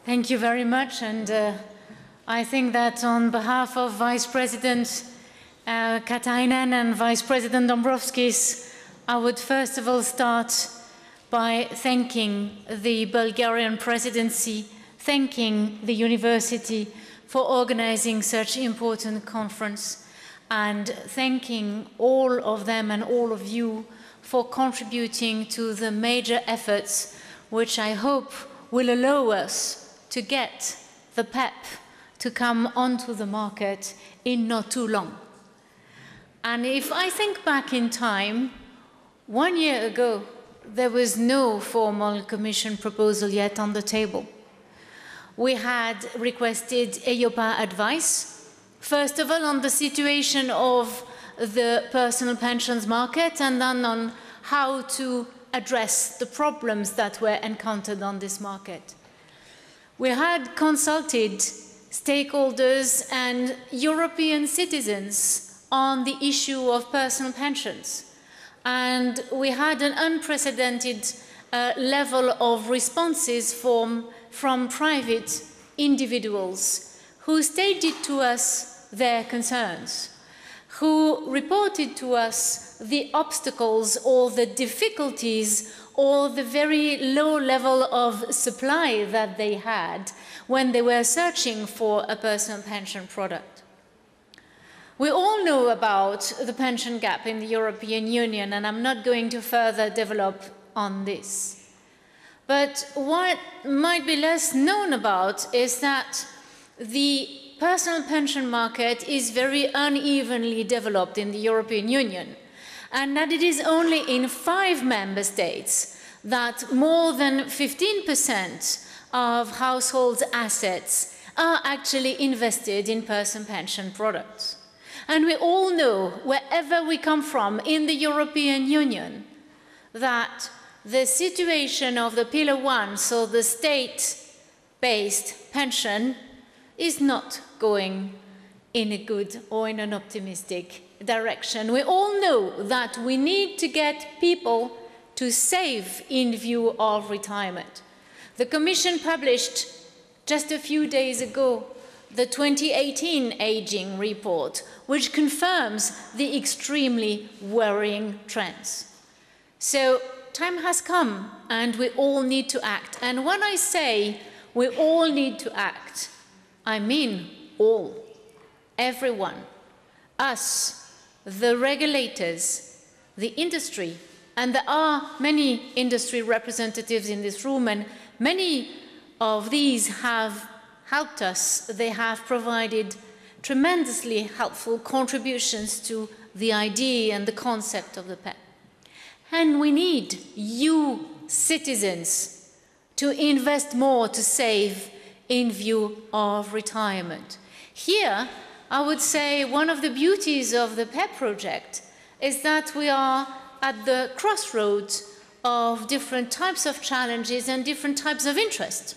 Thank you very much, and I think that on behalf of Vice President Katainen and Vice President Dombrovskis, I would first of all start by thanking the Bulgarian presidency, thanking the university for organizing such an important conference, and thanking all of them and all of you for contributing to the major efforts which I hope will allow us to get the PEPP to come onto the market in not too long. And if I think back in time, 1 year ago, there was no formal Commission proposal yet on the table. We had requested EIOPA advice, first of all on the situation of the personal pensions market and then on how to address the problems that were encountered on this market. We had consulted stakeholders and European citizens on the issue of personal pensions. And we had an unprecedented level of responses from private individuals who stated to us their concerns, who reported to us the obstacles or the difficulties or the very low level of supply that they had when they were searching for a personal pension product. We all know about the pension gap in the European Union, and I'm not going to further develop on this. But what might be less known about is that the personal pension market is very unevenly developed in the European Union, and that it is only in 5 member states that more than 15% of households' assets are actually invested in personal pension products. And we all know, wherever we come from in the European Union, that the situation of the Pillar 1, so the state-based pension, is not going in a good or in an optimistic direction. We all know that we need to get people to save in view of retirement. The Commission published just a few days ago the 2018 Aging Report, which confirms the extremely worrying trends. So time has come and we all need to act. And when I say we all need to act, I mean all, everyone, us, the regulators, the industry, and there are many industry representatives in this room, and many of these have helped us. They have provided tremendously helpful contributions to the idea and the concept of the PEPP. And we need you, citizens, to invest more to save in view of retirement. Here, I would say one of the beauties of the PEPP project is that we are at the crossroads of different types of challenges and different types of interest.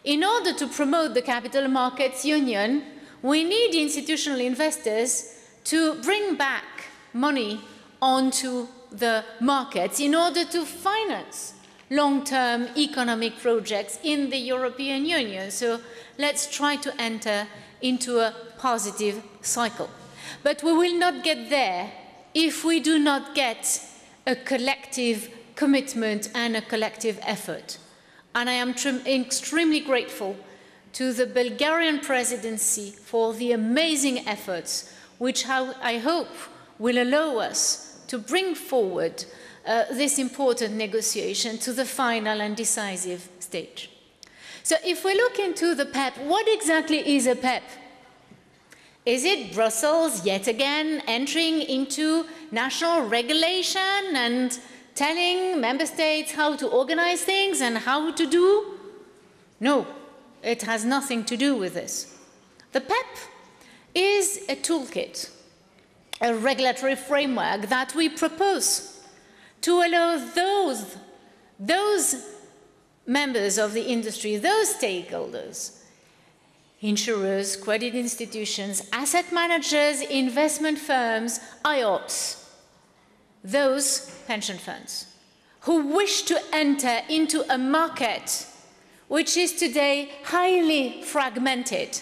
In order to promote the Capital Markets Union, we need institutional investors to bring back money onto the markets in order to finance long-term economic projects in the European Union. So let's try to enter into a positive cycle. But we will not get there if we do not get a collective commitment and a collective effort. And I am extremely grateful to the Bulgarian presidency for the amazing efforts which I hope will allow us to bring forward this important negotiation to the final and decisive stage. So if we look into the PEPP, what exactly is a PEPP? Is it Brussels yet again entering into national regulation and telling member states how to organize things and how to do? No, it has nothing to do with this. The PEPP is a toolkit, a regulatory framework that we propose to allow those members of the industry, those stakeholders, insurers, credit institutions, asset managers, investment firms, IOPs, those pension funds who wish to enter into a market which is today highly fragmented,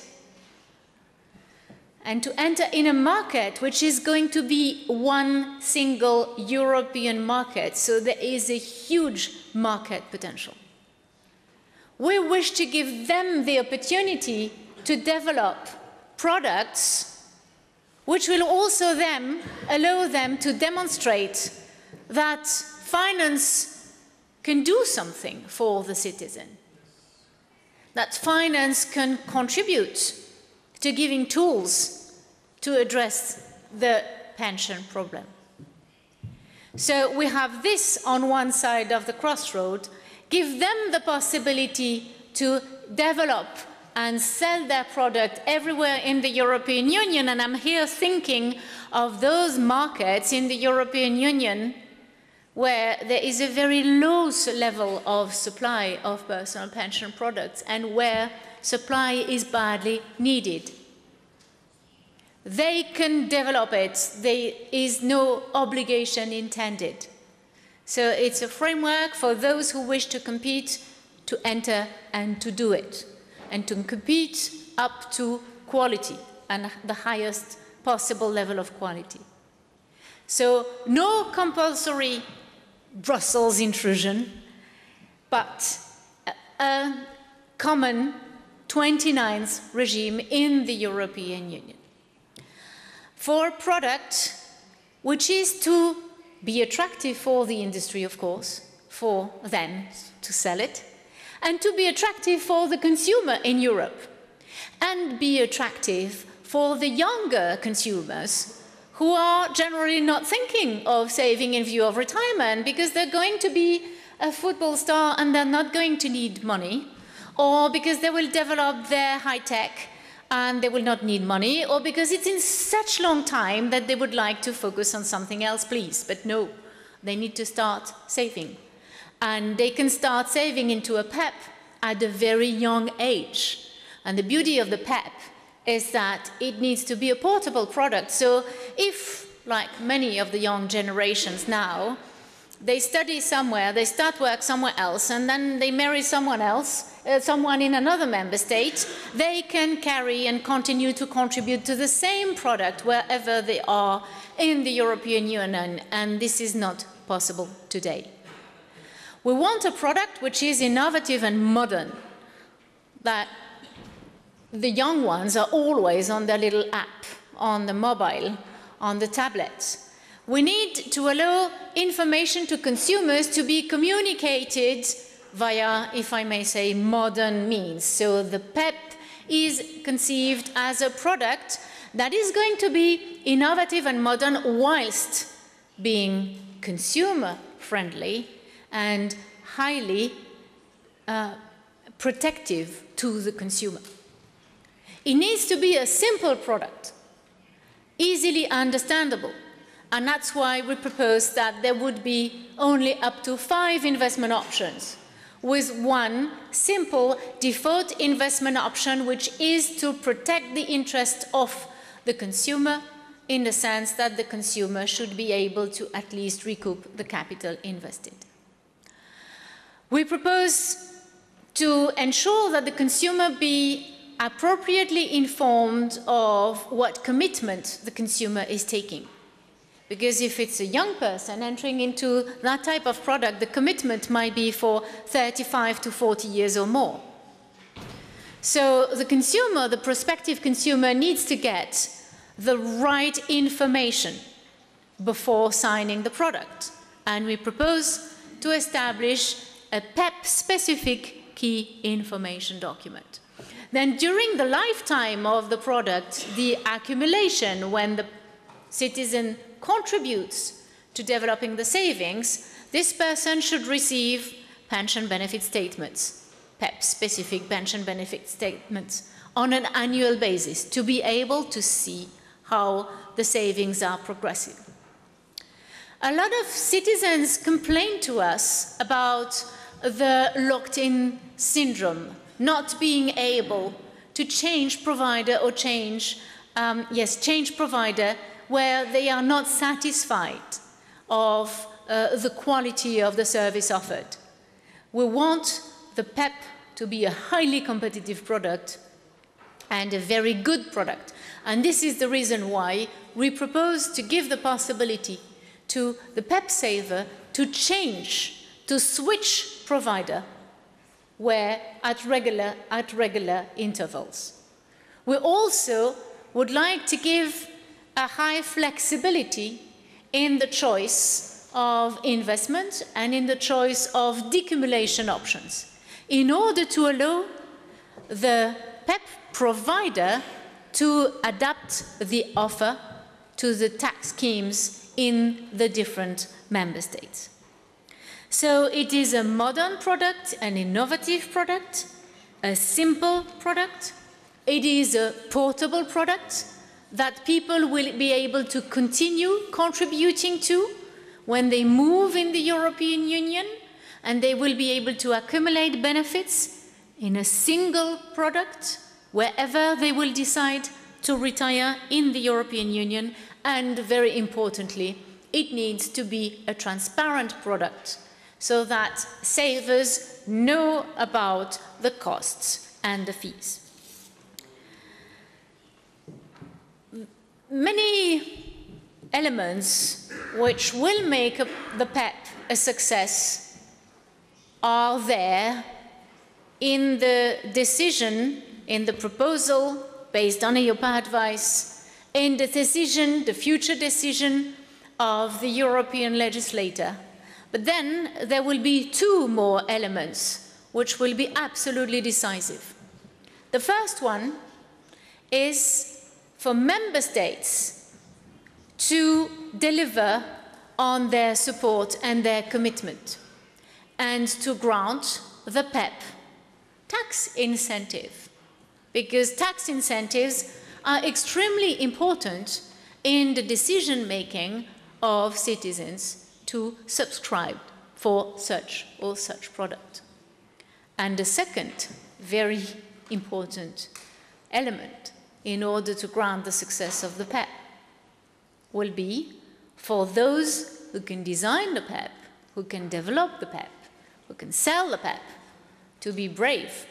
and to enter in a market which is going to be one single European market. So there is a huge market potential. We wish to give them the opportunity to develop products which will also then allow them to demonstrate that finance can do something for the citizen, that finance can contribute to giving tools to address the pension problem. So we have this on one side of the crossroad, give them the possibility to develop and sell their product everywhere in the European Union. And I'm here thinking of those markets in the European Union where there is a very low level of supply of personal pension products and where supply is badly needed. They can develop it. There is no obligation intended. So it's a framework for those who wish to compete to enter and to do it, and to compete up to quality and the highest possible level of quality. So no compulsory Brussels intrusion, but a common 29th regime in the European Union for a product which is to be attractive for the industry, of course, for them to sell it, and to be attractive for the consumer in Europe, and be attractive for the younger consumers who are generally not thinking of saving in view of retirement because they're going to be a football star and they're not going to need money, or because they will develop their high tech and they will not need money, or because it's in such long time that they would like to focus on something else, please. But no, they need to start saving. And they can start saving into a PEPP at a very young age. And the beauty of the PEPP is that it needs to be a portable product. So if, like many of the young generations now, they study somewhere, they start work somewhere else, and then they marry someone else, someone in another member state, they can carry and continue to contribute to the same product wherever they are in the European Union, and this is not possible today. We want a product which is innovative and modern, that the young ones are always on their little app, on the mobile, on the tablets. We need to allow information to consumers to be communicated via, if I may say, modern means. So the PEPP is conceived as a product that is going to be innovative and modern whilst being consumer-friendly and highly protective to the consumer. It needs to be a simple product, easily understandable. And that's why we propose that there would be only up to 5 investment options, with one simple default investment option, which is to protect the interest of the consumer in the sense that the consumer should be able to at least recoup the capital invested. We propose to ensure that the consumer be appropriately informed of what commitment the consumer is taking. Because if it's a young person entering into that type of product, the commitment might be for 35 to 40 years or more. So the consumer, the prospective consumer, needs to get the right information before signing the product. And we propose to establish a PEPP-specific key information document. Then during the lifetime of the product, the accumulation, when the citizen contributes to developing the savings, this person should receive pension benefit statements, PEPP-specific pension benefit statements, on an annual basis to be able to see how the savings are progressing. A lot of citizens complain to us about the locked-in syndrome, not being able to change provider or change provider where they are not satisfied of the quality of the service offered. We want the PEPP to be a highly competitive product and a very good product. And this is the reason why we propose to give the possibility to the PEPP saver to change, to switch provider where at regular intervals. We also would like to give a high flexibility in the choice of investment and in the choice of decumulation options in order to allow the PEPP provider to adapt the offer to the tax schemes in the different member states. So it is a modern product, an innovative product, a simple product. It is a portable product that people will be able to continue contributing to when they move in the European Union, and they will be able to accumulate benefits in a single product wherever they will decide to retire in the European Union. And very importantly, it needs to be a transparent product so that savers know about the costs and the fees. Many elements which will make the PEPP a success are there in the decision, in the proposal based on EIOPA advice, in the decision, the future decision of the European legislator. But then there will be two more elements which will be absolutely decisive. The first one is for member states to deliver on their support and their commitment and to grant the PEPP tax incentive, because tax incentives are extremely important in the decision-making of citizens to subscribe for such or such product. And the second very important element in order to grant the success of the PEPP will be for those who can design the PEPP, who can develop the PEPP, who can sell the PEPP, to be brave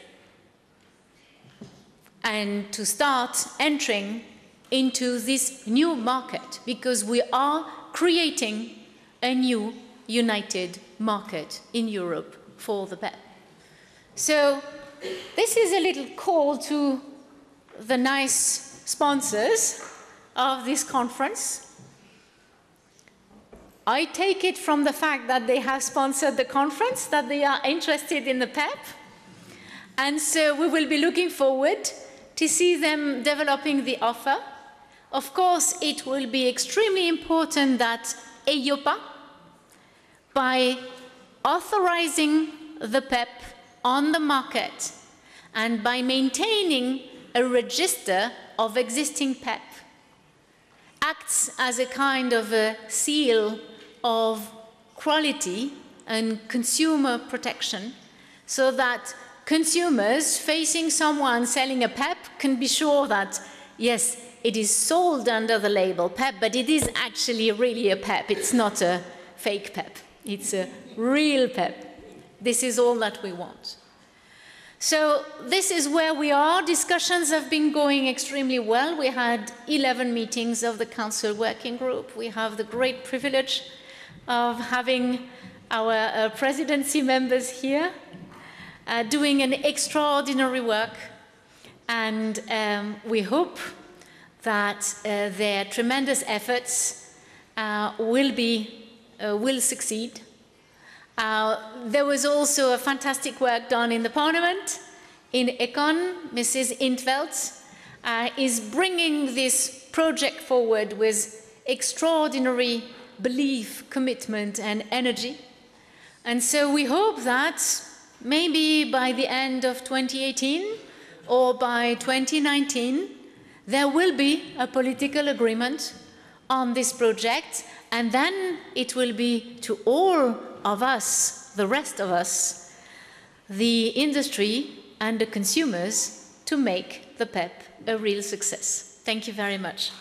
and to start entering into this new market, because we are creating a new united market in Europe for the PEPP. So this is a little call to the nice sponsors of this conference. I take it from the fact that they have sponsored the conference that they are interested in the PEPP, and so we will be looking forward to see them developing the offer. Of course, it will be extremely important that EIOPA, by authorizing the PEPP on the market and by maintaining a register of existing PEPP, acts as a kind of a seal of quality and consumer protection, so that consumers facing someone selling a PEPP can be sure that, yes, it is sold under the label PEPP, but it is actually really a PEPP. It's not a fake PEPP. It's a real PEPP. This is all that we want. So this is where we are. Discussions have been going extremely well. We had 11 meetings of the Council Working Group. We have the great privilege of having our presidency members here doing an extraordinary work. And we hope that their tremendous efforts will succeed. There was also a fantastic work done in the Parliament. In Econ, Mrs. Intveld is bringing this project forward with extraordinary belief, commitment, and energy. And so we hope that maybe by the end of 2018 or by 2019, there will be a political agreement on this project, and then it will be to all of us, the rest of us, the industry and the consumers, to make the PEPP a real success. Thank you very much.